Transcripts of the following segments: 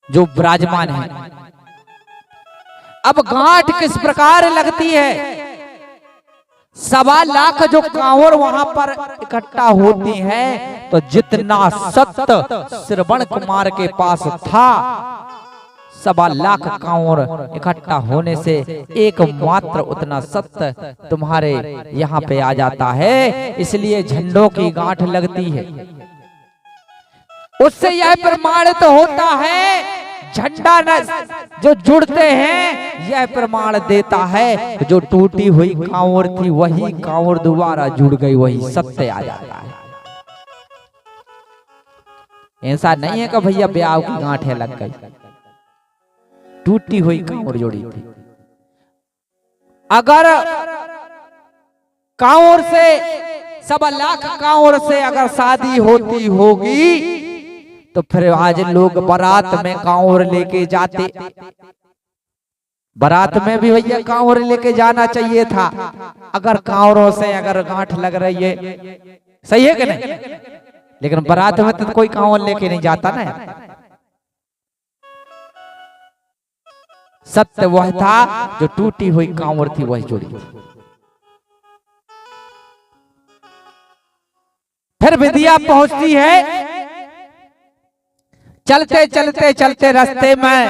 जो विराजमान है। अब गांठ किस प्रकार लगती है? 1.25 लाख जो कांवड़ वहां पर इकट्ठा होती हैं, तो जितना सत्य श्रवण कुमार के पास था, 1.25 लाख कांवड़ इकट्ठा होने से एकमात्र उतना सत्य तुम्हारे यहाँ पे आ जाता है। इसलिए झंडों की गांठ लगती है। उससे यह प्रमाणित होता है झंडा न जो जुड़ते हैं, यह प्रमाण देता है जो टूटी हुई कांवड़ थी वही कांवड़ दोबारा जुड़ गई, वही सत्य आ जाता है। ऐसा नहीं है कि भैया ब्याह की गांठें लग गई, टूटी हुई कांवड़ जुड़ी थी। अगर कांवड़ से 1.25 लाख कांवड़ से अगर शादी होती होगी तो फिर आज लोग बारात में कांवड़ लेके जाते। बारात में भी भैया कांवड़ लेके जाना चाहिए था। अगर कांवड़ों से अगर गांठ लग रही है, सही है कि नहीं? लेकिन बारात में तो कोई कांवड़ लेके नहीं जाता ना। सत्य वह था जो टूटी हुई कांवड़ थी वही जुड़ी थी। फिर विद्या पहुंचती है। चलते चलते चलते रास्ते में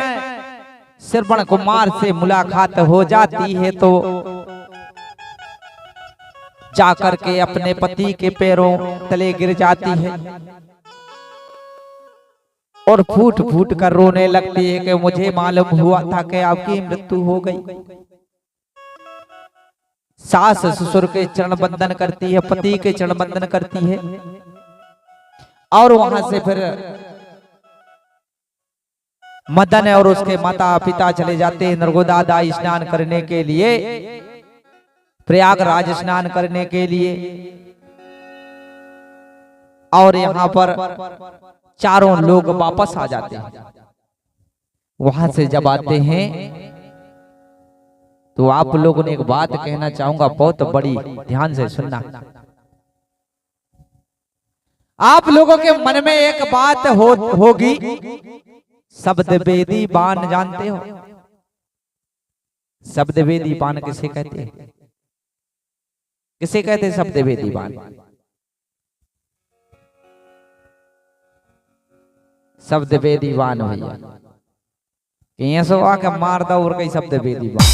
श्रवण कुमार से मुलाकात हो जाती है, तो जाकर के अपने पति के पैरों तले गिर जाती है और फूट फूट कर रोने लगती है कि मुझे मालूम हुआ था कि आपकी मृत्यु हो गई। सास ससुर के चरण बंदन करती है, पति के चरण बंदन करती है, और वहां से फिर मदन और उसके माता पिता चले जाते हैं नर्मदा दाई स्नान करने के लिए, प्रयागराज स्नान करने के लिए। और यहाँ पर चारों लोग वापस आ जाते हैं। वहां से जब आते हैं तो आप लोगों ने एक बात कहना चाहूंगा, बहुत बड़ी, ध्यान से सुनना। आप लोगों के मन में एक बात होगी, शब्द वेदी बाण जानते हो? शब्द वेदी बाण किसे कहते हैं? किसे कहते हैं शब्द वेदी बाण? शब्द वेदी बाण भैया ये सो आके मार दो और कई शब्द वेदी बाण।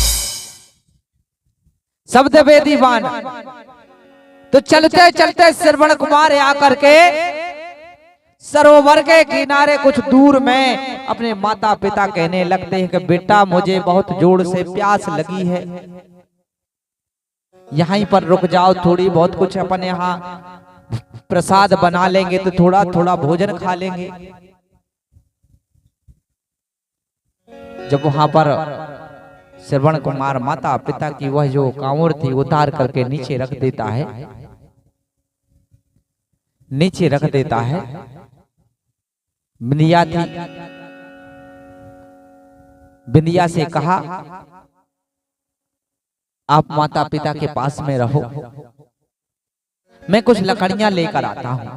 शब्द वेदी बाण तो चलते चलते श्रवण कुमार आकर के सरोवर के किनारे कुछ दूर में अपने माता पिता कहने लगते हैं कि बेटा मुझे बहुत जोर से प्यास लगी है, यहीं पर रुक जाओ, थोड़ी बहुत कुछ अपन यहाँ प्रसाद बना लेंगे तो थोड़ा थोड़ा भोजन खा लेंगे। जब वहां पर श्रवण कुमार माता पिता की वह जो कांवड़ थी उतार करके नीचे रख देता है, नीचे रख देता है। बिंदिया थी, बिंदिया से कहा आप माता पिता के पास में रहो, मैं कुछ लकड़ियां लेकर आता हूं,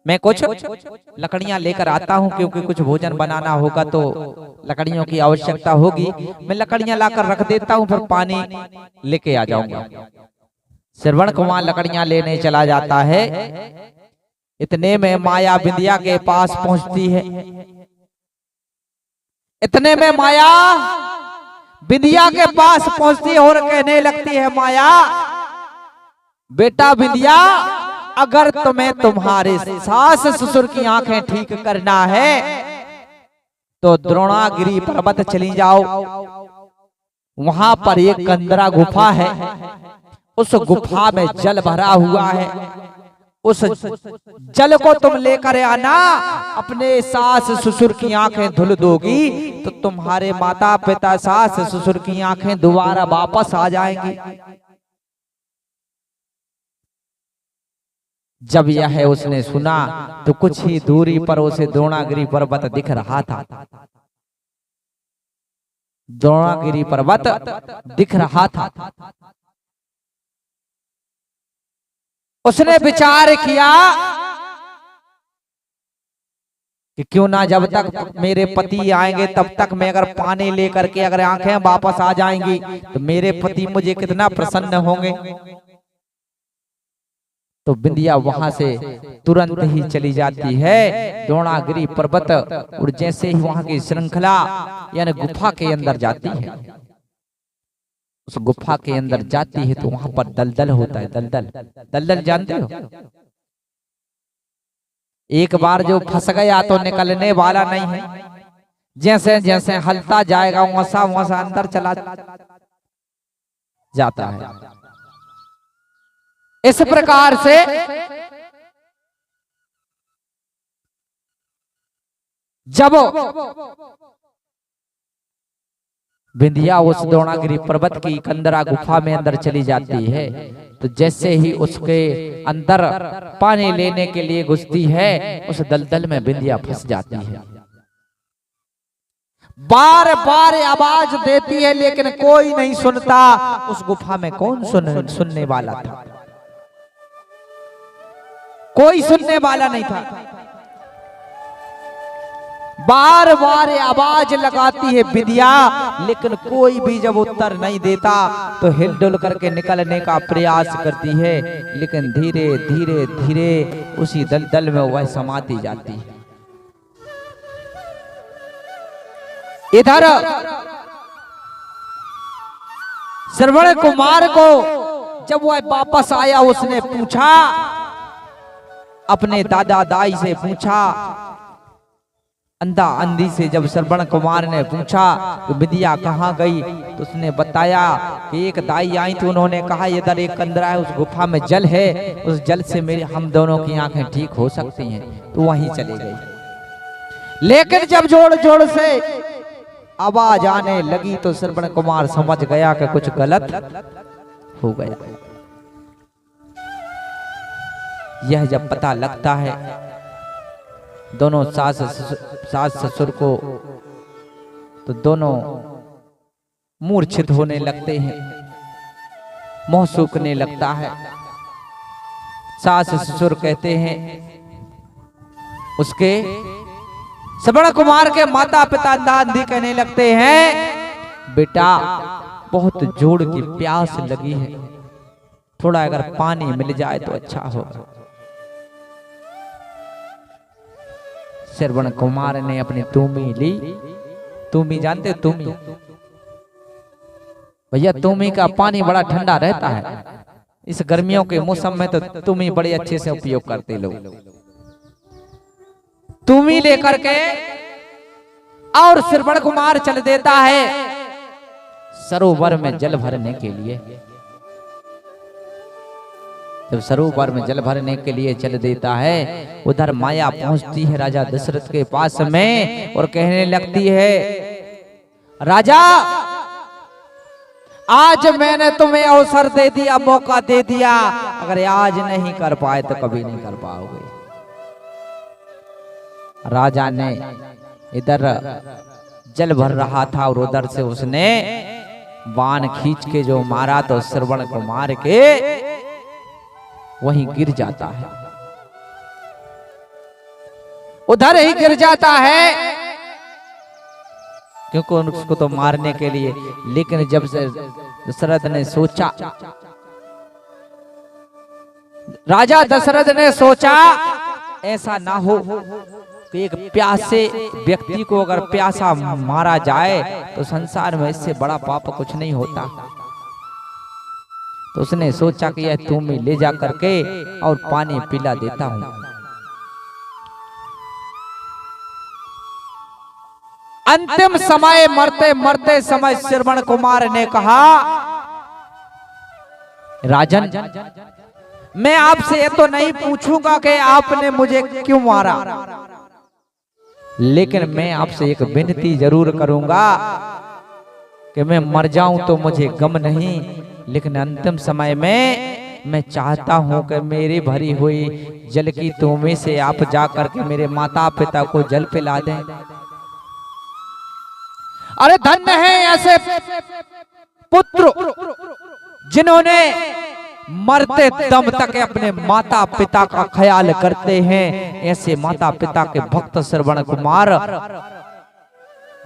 मैं कुछ लकड़ियां लेकर आता हूं, क्योंकि कुछ भोजन बनाना होगा तो लकड़ियों की आवश्यकता होगी। मैं लकड़ियां लाकर रख देता हूं, फिर पानी लेके आ जाऊंगा। श्रवण कुमार लकड़ियां लेने चला जाता है। इतने में माया बिंदिया के पास पहुंचती है। इतने में माया बिंदिया के पास पहुंचती है और कहने लगती है, माया बेटा बिंदिया, अगर तुम्हें तुम्हारे सास ससुर की आंखें ठीक करना है तो द्रोणागिरी पर्वत चली जाओ। वहां पर एक कंदरा गुफा है, उस गुफा में जल भरा हुआ है, उस जल को तुम लेकर आना। अपने सास ससुर की आंखें धुल दोगी तो तुम्हारे माता पिता सास ससुर की आंखें दोबारा वापस आ जाएंगी। जब यह उसने सुना तो कुछ ही दूरी पर उसे द्रोणागिरी पर्वत दिख रहा था। द्रोणागिरी पर्वत दिख रहा था। उसने विचार किया कि क्यों ना जब तक मेरे पति आएंगे तब तक मैं अगर पानी लेकर के अगर आंखें वापस आ जाएंगी तो मेरे पति मुझे कितना प्रसन्न होंगे। तो बिंदिया वहां से तुरंत ही चली जाती है द्रोणागिरी पर्वत, और जैसे ही वहां की श्रृंखला यानी गुफा के अंदर जाती है, उस गुफा के अंदर जाती है तो वहां पर दलदल होता है। दलदल दलदल जानते हो? एक बार जो फंस गया तो निकलने वाला नहीं है। जैसे जैसे हलता जाएगा वैसा वैसा अंदर चला जाता है। इस प्रकार से जब बिंदिया उस द्रोणागिरी पर्वत की कंदरा गुफा में अंदर चली जाती है तो जैसे ही उसके अंदर पानी लेने के लिए घुसती है उस दलदल में बिंदिया फंस जाती है। बार बार आवाज देती है लेकिन कोई नहीं सुनता। उस गुफा में कौन सुनने वाला था? कोई सुनने वाला नहीं था। बार बार आवाज लगाती है बिंदिया, लेकिन कोई भी जब उत्तर नहीं देता तो हिलडुल करके निकलने का प्रयास करती है, लेकिन धीरे धीरे धीरे उसी दलदल में वह समाती जाती है। इधर श्रवण कुमार को जब वह वापस आया उसने पूछा, अपने दादा दाई से पूछा, अंधा अंधी से जब श्रवण कुमार ने पूछा कि बिंदिया कहाँ गई तो उसने बताया कि एक दाई आई तो उन्होंने कहा इधर एक कंदरा है, उस गुफा में जल है, उस जल से मेरे हम दोनों की आंखें ठीक हो सकती हैं, तो वहीं चले गई। लेकिन जब जोड़ जोड़ से आवाज आने लगी तो श्रवण कुमार समझ गया कि कुछ गलत हो गया। यह जब पता लगता है दोनों सास ससुर को तो दोनों मूर्छित होने लगते हैं, मुंह सूखने लगता है। सास ससुर कहते हैं, उसके श्रवण कुमार के माता पिता दादी कहने लगते हैं, बेटा बहुत जोर की प्यास लगी है, थोड़ा अगर पानी मिल जाए तो अच्छा होगा। श्रवण कुमार ने अपनी तूमी ली। तूमी जानते हो? तूमी भैया, तूमी का पानी बड़ा ठंडा रहता है। इस गर्मियों के मौसम में तो तूमी बड़े अच्छे से उपयोग करते लोग। तूमी लेकर के और श्रवण कुमार चल देता है सरोवर में जल भरने के लिए। जब सरोवर में जल भरने के लिए चल देता है, उधर माया पहुंचती है राजा दशरथ के पास में और कहने लगती है, राजा आज मैंने तुम्हें अवसर दे दिया, मौका दे दिया, अगर आज नहीं कर पाए तो कभी नहीं कर पाओगे। राजा ने इधर जल भर रहा था और उधर से उसने बाण खींच के जो मारा तो श्रवण कुमार के वहीं गिर जाता है, उधर ही गिर जाता है, क्योंकि उसको तो मारने के लिए। लेकिन जब दशरथ ने सोचा, राजा दशरथ ने सोचा ऐसा ना हो कि एक प्यासे व्यक्ति को अगर प्यासा मारा जाए तो संसार में इससे बड़ा पाप कुछ नहीं होता। तो उसने सोचा कि यह तूमी ले जा करके और पानी पिला देता हूं। अंतिम समय मरते मरते समय श्रवण कुमार ने कहा, राजन मैं आपसे ये तो नहीं पूछूंगा कि आपने मुझे क्यों मारा, लेकिन मैं आपसे एक विनती जरूर करूंगा कि मैं मर जाऊं तो मुझे गम नहीं, लेकिन अंतिम समय में मैं चाहता हूं कि मेरी भरी हुई जल की तूमी से आप जाकर के मेरे माता पिता को जल पिला दें। अरे धन्य है ऐसे पुत्र जिन्होंने मरते दम तक अपने माता पिता का ख्याल करते हैं। ऐसे माता पिता के भक्त श्रवण कुमार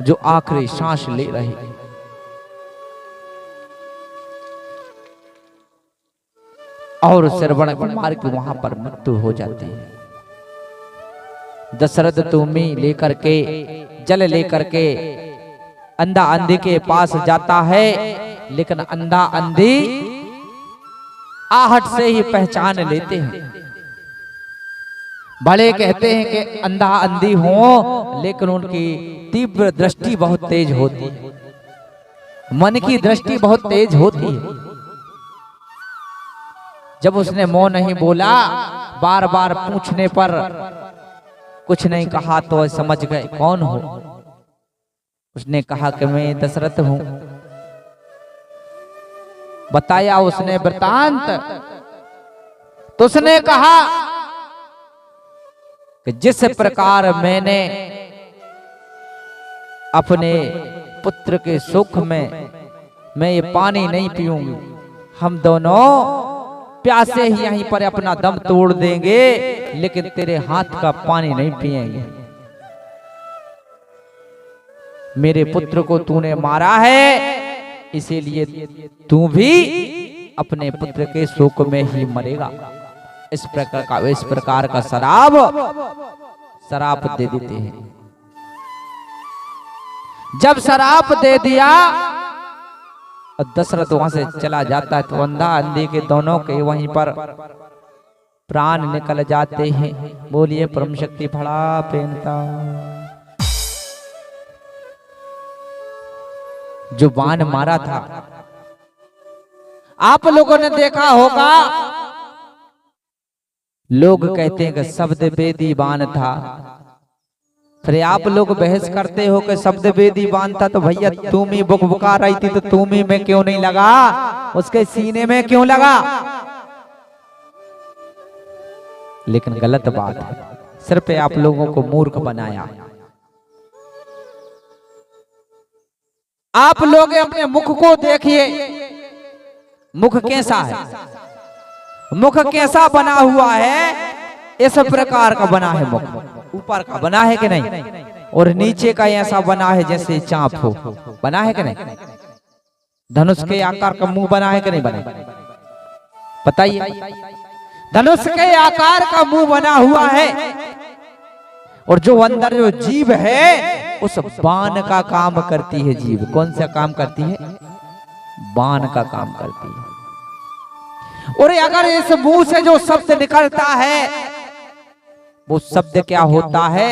जो आखिरी सांस ले रहे हैं, और श्रवण कुमार की वहां पर मृत्यु हो जाती है। दशरथ तुमी लेकर के जल लेकर के अंधा अंधी के पास जाता है, लेकिन अंधा अंधी आहट से ही पहचान लेते हैं। भले कहते हैं कि अंधा अंधी हो, लेकिन उनकी तीव्र दृष्टि बहुत तेज होती है, मन की दृष्टि बहुत तेज होती है। जब उसने मुंह नहीं बोला, बार बार पूछने पर कुछ नहीं कहा, तो समझ गए कौन हो। उसने कहा कि मैं दशरथ हूं। बताया उसने वृतांत। तो उसने कहा कि जिस प्रकार मैंने अपने पुत्र के सुख में मैं ये पानी नहीं पीऊंगी, हम दोनों प्यासे ही यहीं पर अपना दम तोड़ देंगे, लेकिन तेरे हाथ का पानी नहीं पिएंगे। मेरे पुत्र को तूने मारा है, इसीलिए तू भी अपने पुत्र के शोक में ही मरेगा। इस प्रकार का शराप दे देते हैं। जब शराप दे दिया और दशरथ वहां से चला जाता है, तो अंधा अंधी के दोनों के वहीं पर प्राण निकल जाते हैं। बोलिए परम शक्ति फड़ा पेनता। जो बाण मारा था, आप लोगों ने देखा होगा, लोग कहते हैं कि शब्द वेदी बाण था। फिर आप लोग बहस करते हो कि शब्द वेदी बाण था, तो भैया तुम ही बुकबुका रही थी, तो तुम ही में क्यों नहीं लगा, उसके सीने में क्यों लगा? लेकिन गलत बात है, सिर्फ आप लोगों को मूर्ख बनाया। आप लोग अपने मुख को देखिए, मुख कैसा है, मुख कैसा बना हुआ है। इस प्रकार का बना है मुख, ऊपर का बना है कि नहीं, और नीचे का ऐसा बना है जैसे चाप हो, बना है कि नहीं? धनुष के आकार का मुंह बना है कि नहीं बना? बताइए। धनुष के आकार का मुंह बना हुआ है, और जो अंदर जो जीभ है उस बाण का काम करती है। जीभ कौन सा काम करती है? बाण का काम करती है। और अगर इस मुंह से जो शब्द निकलता है, वो शब्द क्या होता है?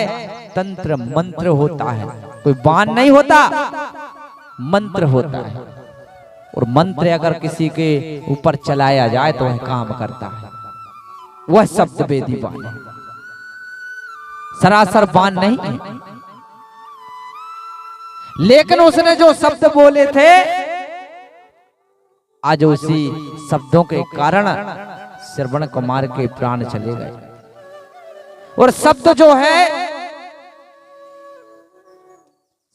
तंत्र मंत्र होता है। कोई बाण नहीं होता, मंत्र होता है। और मंत्र अगर किसी के ऊपर चलाया जाए तो वह काम करता है। वह शब्द वेदी बाण है, सरासर बाण नहीं है। लेकिन उसने जो शब्द बोले थे, आज उसी शब्दों के कारण श्रवण कुमार के प्राण चले गए। और शब्द जो है,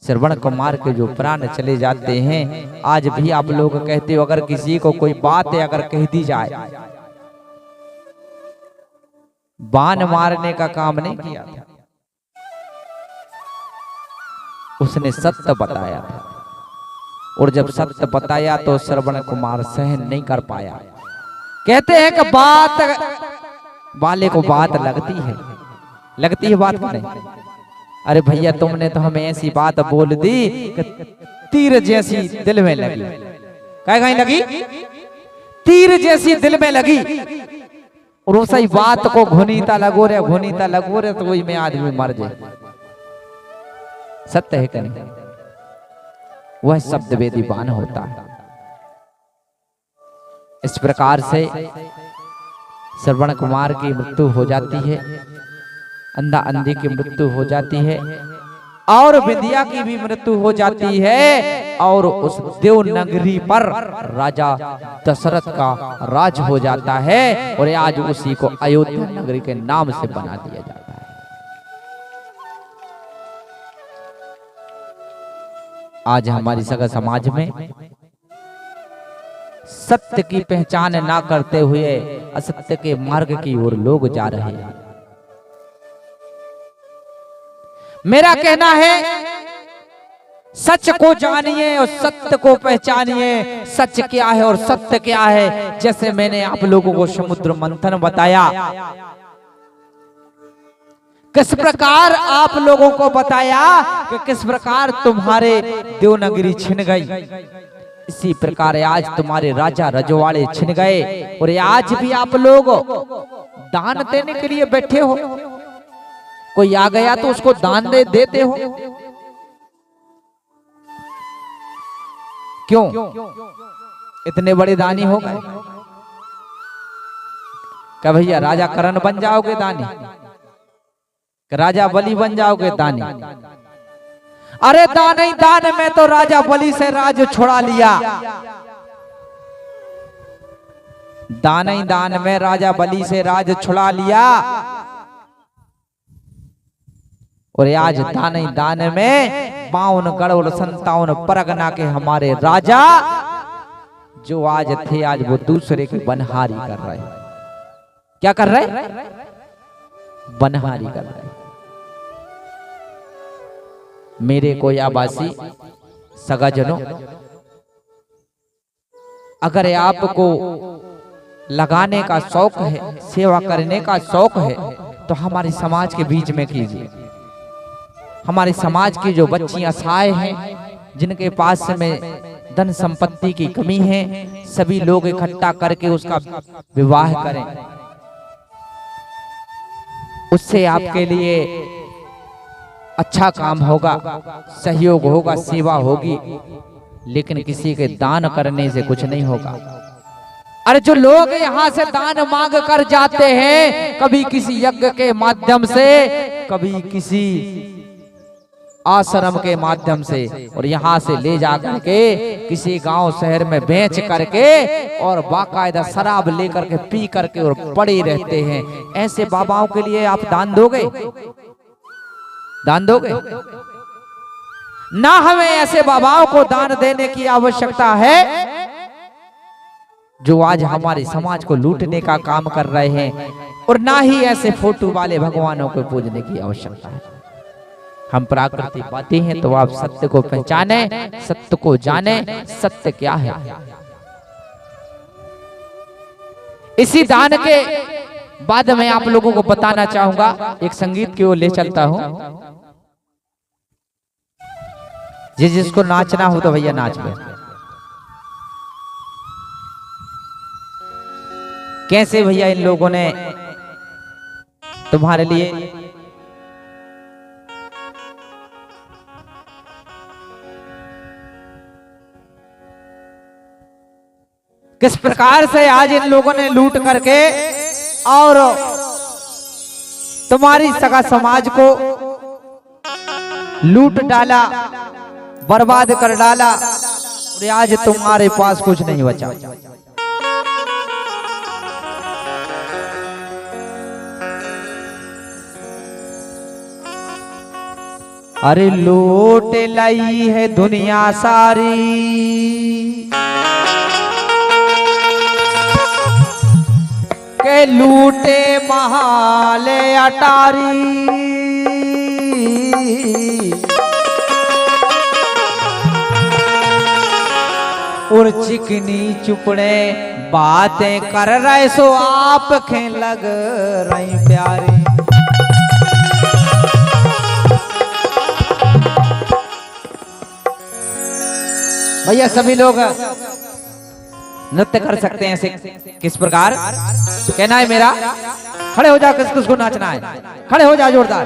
श्रवण कुमार के जो प्राण चले जाते हैं, आज भी आप लोग कहते हो अगर किसी को कोई बात है अगर कह दी जाए, बाण मारने का काम नहीं किया था, उसने सत्य बताया था। और जब सत्य बताया तो श्रवण कुमार सहन नहीं कर पाया। कहते हैं कि बात वाले को बात लगती है बात नहीं। अरे भैया तुमने तो हमें ऐसी बात बोल दी कि तीर जैसी दिल में लगी। कहीं लगी? तीर जैसी दिल में लगी। और उसी बात को घुनीता लगो रे तो वही में आदमी मर जाए। सत्य है कि नहीं? वह शब्द वेदी बाण होता है। इस प्रकार से श्रवण कुमार की मृत्यु हो जाती है, अंधा अंधी की मृत्यु हो जाती है, और विंध्या की भी मृत्यु हो जाती है। और उस देवनगरी पर राजा दशरथ का राज हो जाता है। और आज उसी को अयोध्या नगरी के नाम से बना दिया जाता है। आज हमारी सगा समाज में सत्य की पहचान ना करते हुए असत्य के मार्ग की ओर लोग जा रहे हैं। मेरा कहना है सच को जानिए और सत्य को पहचानिए। सच क्या है और सत्य क्या है, जैसे मैंने आप लोगों को समुद्र मंथन बताया, किस प्रकार आप लोगों को बताया कि किस प्रकार तुम्हारे देवनागरी छिन गई, इसी प्रकार आज तुम्हारे राजा रजवाड़े छिन गए। और आज भी आप लोग दान देने के लिए बैठे हो, कोई आ गया तो उसको दान दे देते हो, क्यों? इतने बड़े दानी हो गए क्या भैया? राजा करण बन जाओगे दानी, राजा बलि बन जाओगे दानी? अरे दान ही दान में तो राजा बलि से राज छुड़ा लिया, दान ही दान में राजा बलि से राज छुड़ा लिया। और आज दान ही दान में 52 करोड़ 57 परगना के हमारे राजा जो आज थे, आज वो दूसरे की बनहारी कर रहे हैं। क्या कर रहे? बनहारी कर रहे हैं। मेरे को आबासी सगाजनों, अगर आपको लगाने का शौक है, सेवा करने का शौक है, तो हमारे समाज के बीच में कीजिए। हमारे समाज की जो बच्चियां असहाय हैं, जिनके पास में धन संपत्ति की कमी है, सभी लोग इकट्ठा करके उसका विवाह करें। उससे आपके लिए अच्छा काम होगा, सहयोग होगा, सेवा होगी, लेकिन किसी के दान करने से कुछ नहीं होगा। अरे जो लोग यहाँ से दान मांग कर जाते हैं, कभी किसी यज्ञ के माध्यम से, कभी किसी आश्रम के माध्यम से, और यहाँ से ले जाकर के किसी गांव शहर में बेच करके और बाकायदा शराब लेकर के पी करके और पड़े रहते हैं। ऐसे बाबाओं के लिए आप दान दोगे? दान दोगे ना? हमें ऐसे बाबाओं को दान देने की आवश्यकता है जो आज हमारे समाज को लूटने का काम कर रहे हैं, और ना ही ऐसे फोटो वाले भगवानों को पूजने की आवश्यकता है। हम प्राकृतिक बातें हैं तो आप सत्य को पहचाने, सत्य को जाने। सत्य क्या है? इसी दान के बाद मैं आप लोगों को बताना चाहूंगा, एक संगीत की ओर ले चलता हूं। जिसको नाचना हो तो भैया नाच ले। कैसे भैया इन लोगों ने तुम्हारे लिए किस प्रकार से आज इन लोगों ने लूट करके और तुम्हारी सगा समाज को लूट डाला, बर्बाद कर डाला, और आज तुम्हारे पास कुछ नहीं बचा। अरे लूट लाई है दुनिया सारी, के लूटे महाले अटारी, और चिकनी चुपड़े बातें कर रहे सो आप खे लग रही प्यारी। भैया सभी लोग नृत्य कर सकते हैं ऐसे। किस प्रकार कहना है मेरा? खड़े हो जा, किस किस को नाचना है खड़े हो जा जोरदार।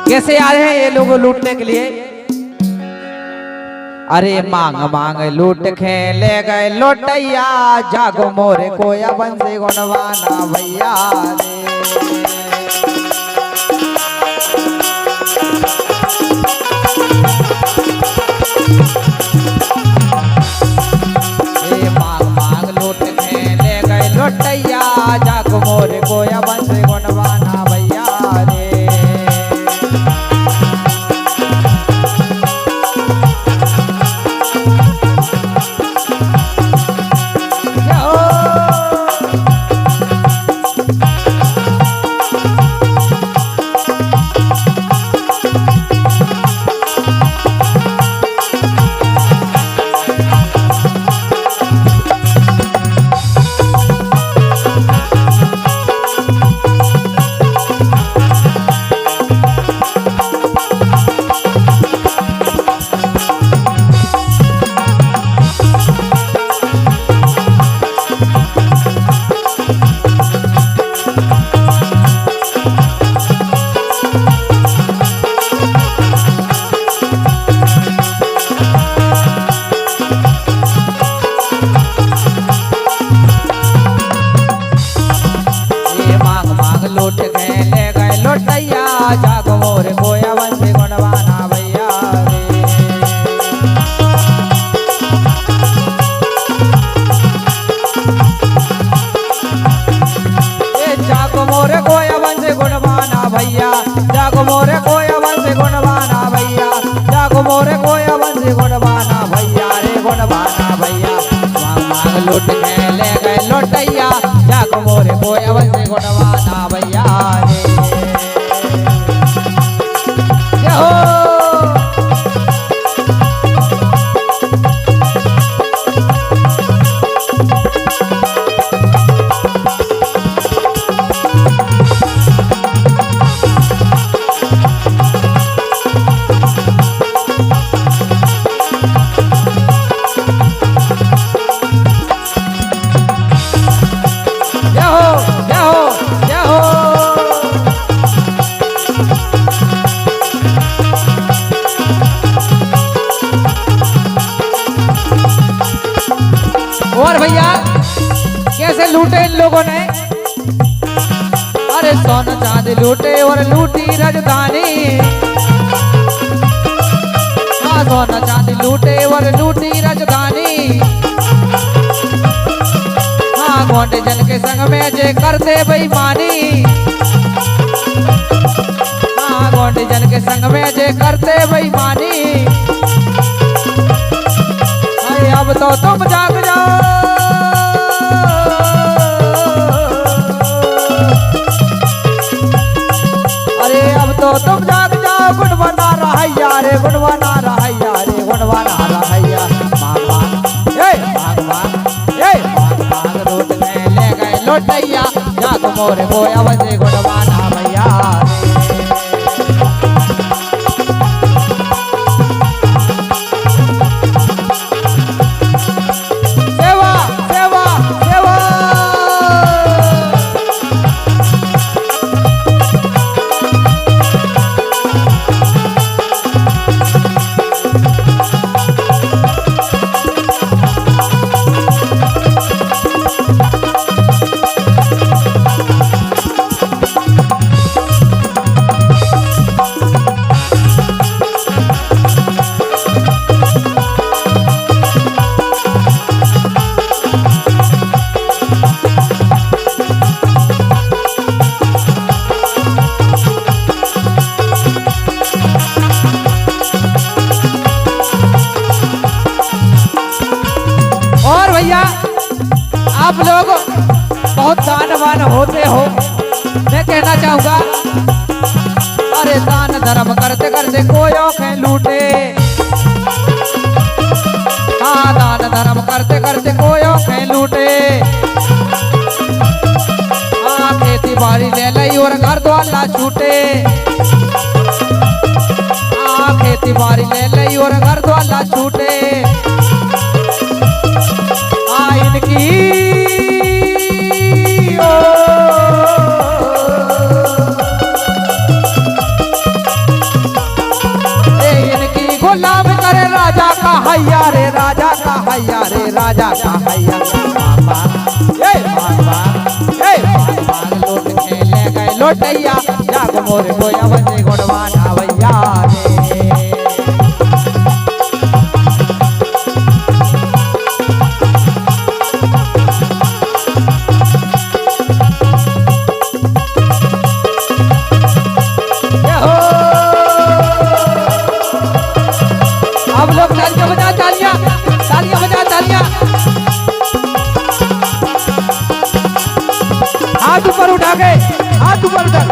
कैसे आ रहे हैं ये लोग लूटने के लिए? अरे मांग मांग लूट खेले गए लोटैया, जागो मोरे कोया बंसी गुणवाना भैया रे। लोटैया जाग मोर कोया बंस गुणवाना भैया रे। लोटैया जागो मोरे कोया बंसी गुणवाना भैया रे जागो मोरे कोया बंसी गुणवाना भैया जागो मोरे कोया बंसी गुणवाना भैया जागो मोरे कोया बंसी गुणवाना भैया रे गुणवाना भैया मांग मांग लूट के ले गए लोटैया जागो मोरे कोया बंसी गुणवाना भैया रे जय हो और भैया कैसे लूटे इन लोगों ने अरे सोना चांदी लूटे और लूटी राजधानी हाँ सोना चांदी लूटे और लूटी राजधानी हाँ गोंडे जन के संग में जे करते बेईमानी हाँ गोंडे जन के संग में जे करते बेईमानी अब तो तुम जाग जाओ अरे अब तो तुम जाग जाओ गुणवाना रहैया रे गुणवाना रहैया रे गुणवाना रहैया मांग मांग रोट में ले गए लोटैया जाग मोरे बोया बजे गुणवाना भैया भैया आप लोग बहुत दानवान होते हो मैं कहना चाहूंगा अरे दान धर्म करते करते कोई औखे लूटे हाँ दान धर्म करते करते कोई औखे लूटे हाँ खेती बाड़ी ले लई और घर द्वाला छूटे हाँ खेती बाड़ी ले लई और घर द्वाला छूटे इनकी इनकी गुलाम करे राजा का हैया रे राजा का हैया रे राजा का हैया लौट के ले गए लोटैया जाग मोरे कोया बजे गुणवाना भैया रे अब लोग तालियां बजा तालियां तालियां बजा तालियां हाथ ऊपर उठा के हाथ ऊपर उठा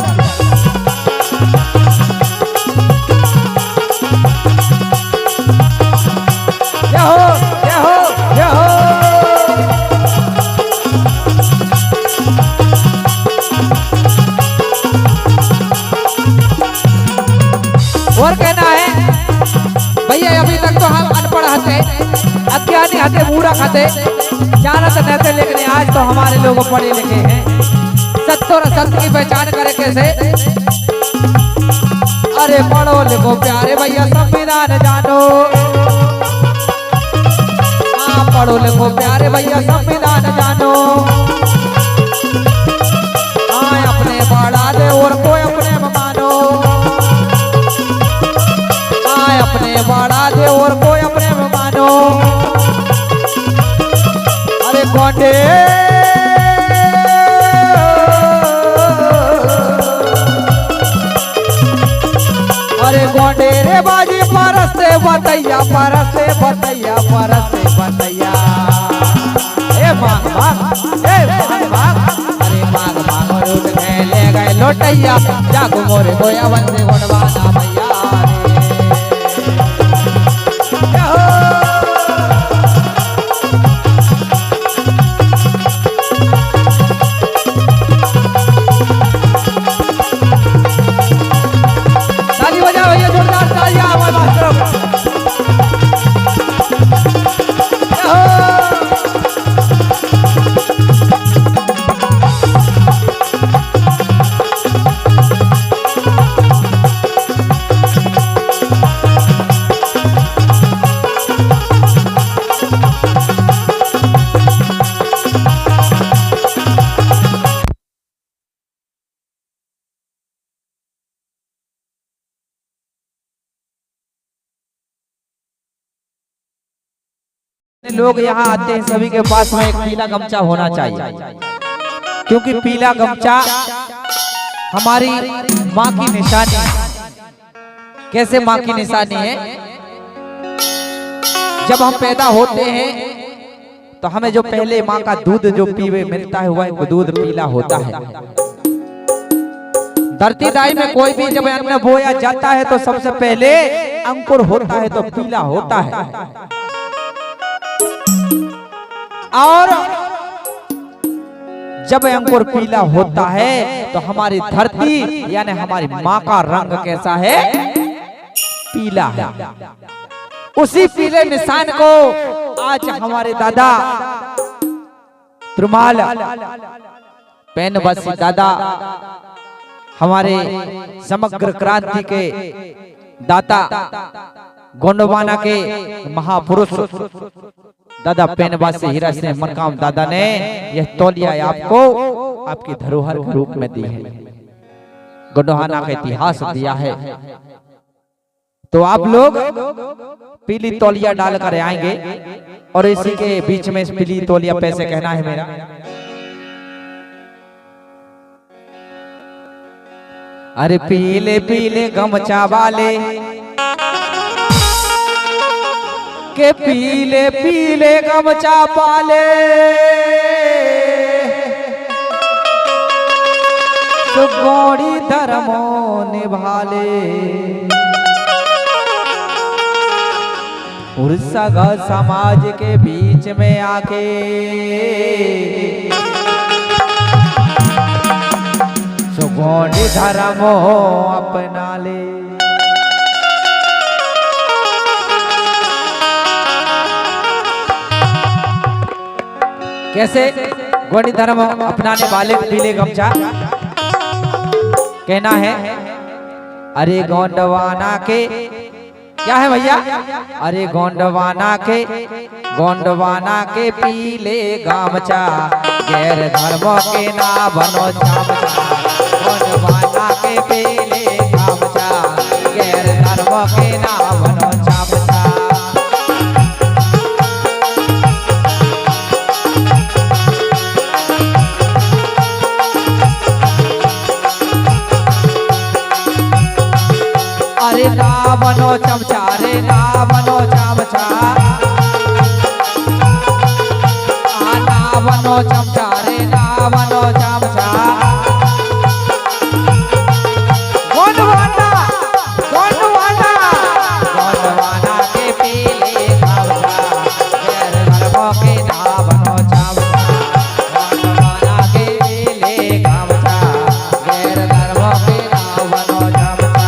जय हो जय हो जय हो और कहना है भैया अभी तक तो हम अनपढ़ हते अज्ञानी हते बूढ़ा हते जानत रहते लेकिन आज तो हमारे लोग पढ़े लिखे हैं सत्य और असत्य की पहचान करे कैसे अरे पढ़ो लिखो प्यारे भैया संविधान जानो हाँ पढ़ो लिखो प्यारे भैया संविधान जानो हाँ अपने बढ़ा दे और कोई अपने गोंडे रे बाजी परस्ते बतैया परस्ते बतैया परस्ते बतैया ए मांग मांग ए मांग मांग अरे मांग मांग रूट गए ले गए लोटैया जागो मोरे गोया बंदे गोंडवाना भैया लोग यहाँ आते हैं सभी के पास में एक पीला गमछा होना चाहिए क्योंकि पीला गमछा हमारी माँ की निशानी है। कैसे माँ की निशानी है? जब हम पैदा होते हैं तो हमें जो पहले माँ का दूध जो पीवे मिलता है वह दूध पीला होता है। धरती दाई में कोई भी जब अन्न बोया जाता है तो सबसे पहले अंकुर होता है तो पीला होता है। और जब अंकुर पीला होता है तो हमारी धरती यानी हमारी माँ का रंग कैसा है? पीला है। उसी पीले निशान को आज हमारे दादा त्रुमाल पेन बसी दादा हमारे समग्र क्रांति के दाता गोंडवाना के महापुरुष दादा पेनवासी हीरा सिंह मनकाम दादा ने यह तौलिया आपको आपकी धरोहर के रूप में दी है। गोंडवाना का इतिहास दिया है तो आप लोग पीली तौलिया डालकर आएंगे और इसी के बीच में इस पीली तौलिया पैसे कहना है मेरा। अरे पीले पीले गमछा वाले के पीले पीले गमछा पाले तो गौड़ी धर्मो निभाले उर्सगा समाज के बीच में आके तो गौड़ी धर्मो अपना ले। कैसे गौड़ी धर्म अपनाने वाले पीले गमछा कहना है? अरे गोंडवाना के क्या है भैया? अरे गोंडवाना के पीले गमछा गैर धर्म के ना बनो चमचा। गोंडवाना के पीले गमछा गैर धर्म के ना बनो चमचा। अरे ना बनो चमचा रे ना बनो चमचा ना बनो चमचा रे ना बनो चमचा। गोंडवाना के पीले गमछा गैर धर्म के ना बनो चमचा। गोंडवाना के पीले गमछा गैर धर्म के ना बनो चमचा।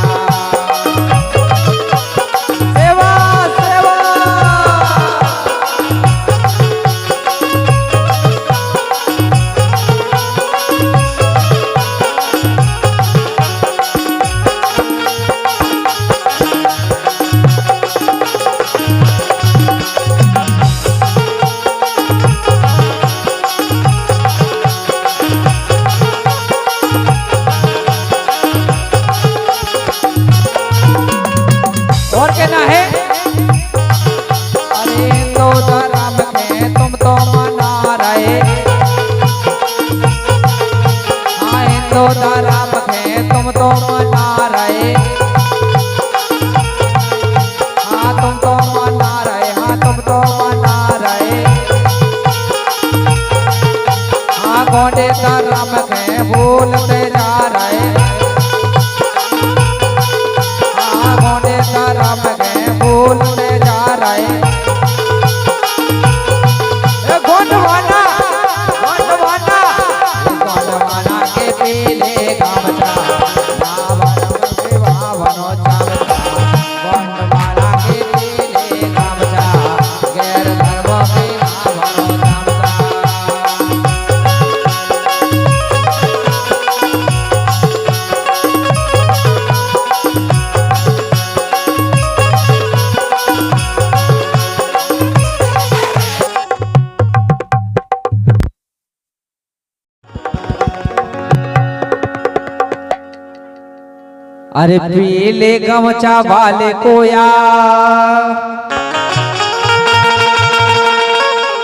अरे पीले गमछा वाले को यार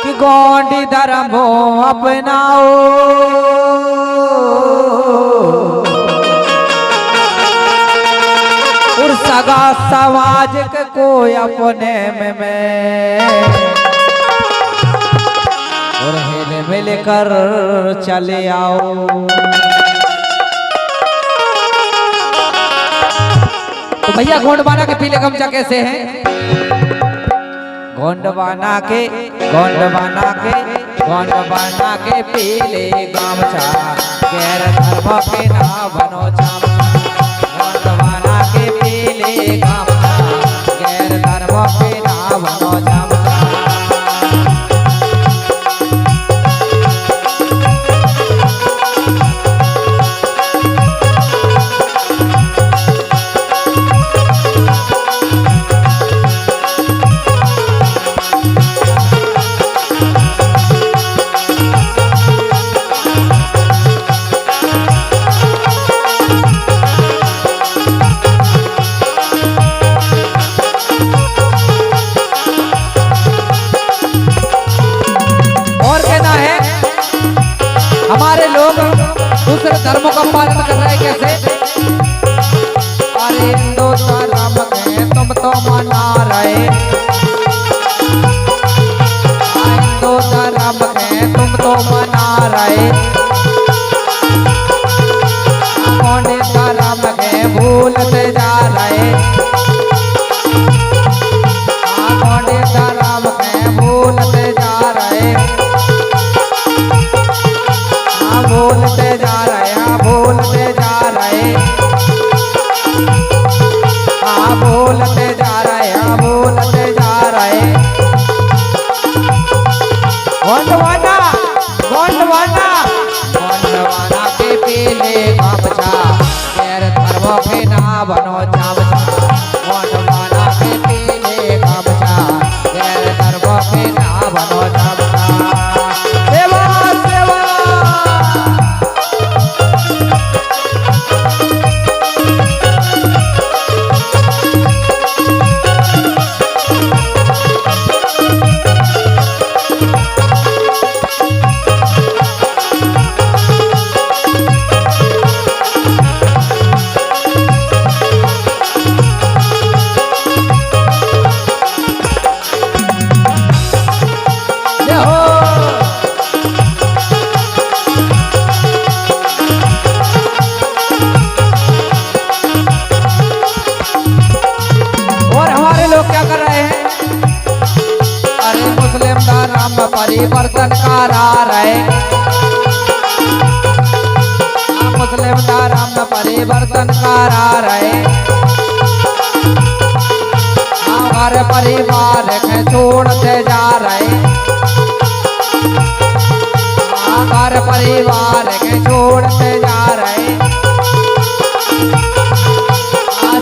कि गोंडी धर्मो अपनाओ, और सगा समाज को अपने में और हिल मिल कर चले आओ। तो भैया गोंडवाना के पीले गमछा कैसे हैं? गोंडवाना के पीले गमछा गैर धर्म के ना बनो चमचा। गोंडवाना के पीले गमछा गैर धर्म के ना बनो चमचा। हमारे लोग दूसरे धर्मों का पालन कर रहे हैं कैसे? अरे हिंदू धर्म में तुम तो मना रहे, हिंदू धर्म में तुम तो मना रहे, गोंडी धर्म में भूलते जा रहे, गोंडी धर्म में भूलते जा रहे, भूलते जा रहे, भूलते जा रहे, भूलते जा रहे, भूलते जा रहे। गोंडवाना गोंडवाना गोंडवाना के पीले गमछा गैर धर्म के ना बनो चमचा। गोंडवाना के पीले गमछा गैर धर्म के ना बनो चमचा। सेवा सेवा परिवर्तन करा रहे, मुस्लिम धर्म में परिवर्तन करा रहे, हमारे परिवार के छोड़ते जा रहे, हमारे परिवार के छोड़ते जा रहे,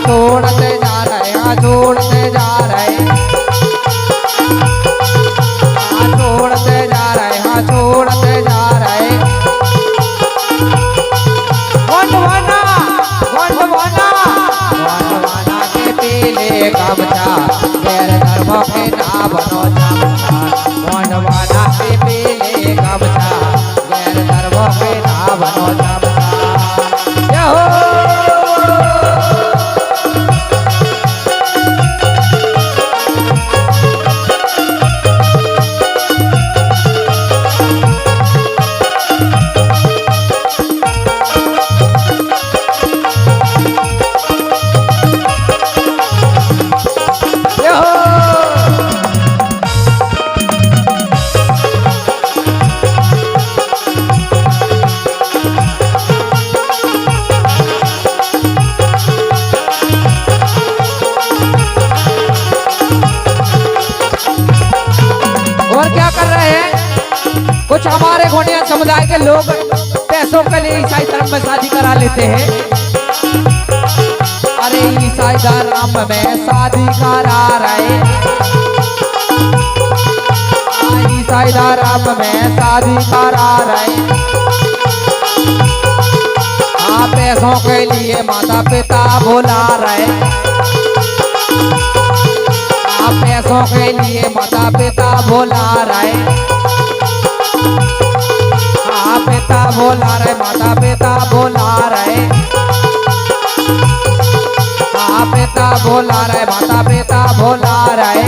छोड़ते जा रहे, छोड़ते जा रहे, छोड़ते जा रहे, छोड़ते जा रहे। गोंडवाना गोंडवाना गोंडवाना के पीले गमछा गैर धर्म के ना बनो चमचा। गोंडवाना के पीले गमछा गैर धर्म के ना बनो चमचा। कुछ हमारे गोंडिया समुदाय के लोग पैसों के लिए ईसाई धर्म में शादी करा लेते हैं। अरे ईसाई धर्म में शादी करा रहे, ईसाई धर्म में शादी करा रहे, पैसों के लिए माता पिता भुला रहे, पैसों के लिए माता पिता भुला रहे, पिता भुला रहे, माता पिता भुला रहे, पिता भुला रहे, माता पिता भुला रहे।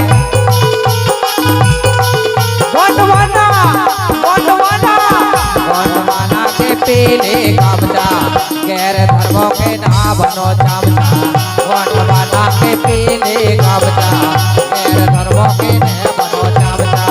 गोंडवाना के पीले कब्जा, गैर धर्मों के ना बनो चमचा। गोंडवाना के पीले कब्जा, गैर धर्मों के न बनो चमचा।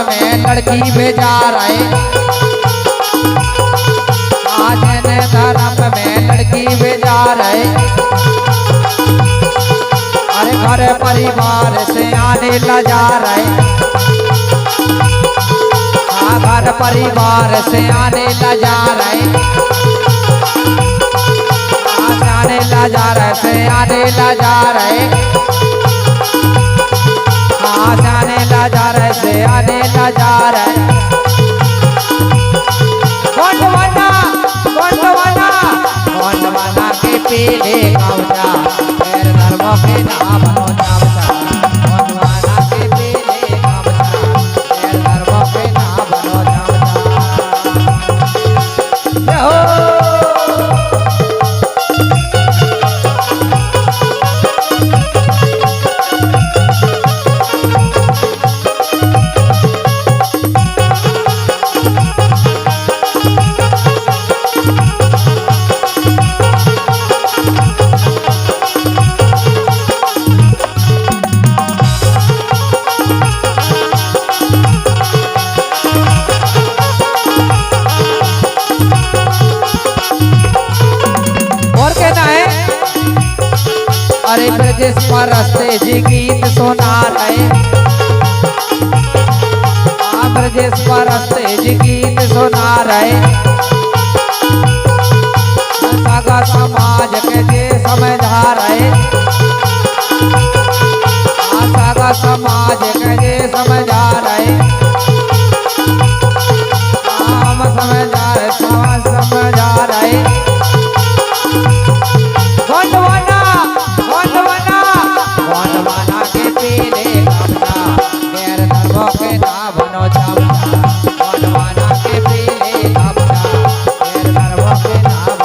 में लड़की भेजा रहे, आज ने धर्म में लड़की भेजा रहे। अरे घर परिवार से आने लजा रहे, घर परिवार से आने लजा रहे, आने लजा रहे से आने लजा रहे, जाने लजा रहे से आने लजा रहे। गोंडवाना के पीले कब्जा, गैर धर्मों के ना बनो चमचा। गोंडवाना के पीले कब्जा, गैर धर्मों के ना बनो चमचा। अरे ब्रजेश परस्ते जी गीत सुना रहे, ब्रजेश परस्ते जी गीत सुना रहे। सगा समाज के जे समझा रहे, सगा समाज के जे समझा रहे, हम समझा रहे, समाज समझा रहे। गोंडवाना के पीले कब्जा, गैर धर्मों के ना बनो चमचा। गोंडवाना के पीले कब्जा, गैर धर्मों के ना बनो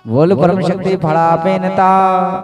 बोल परम शक्ति फड़ा पेनता।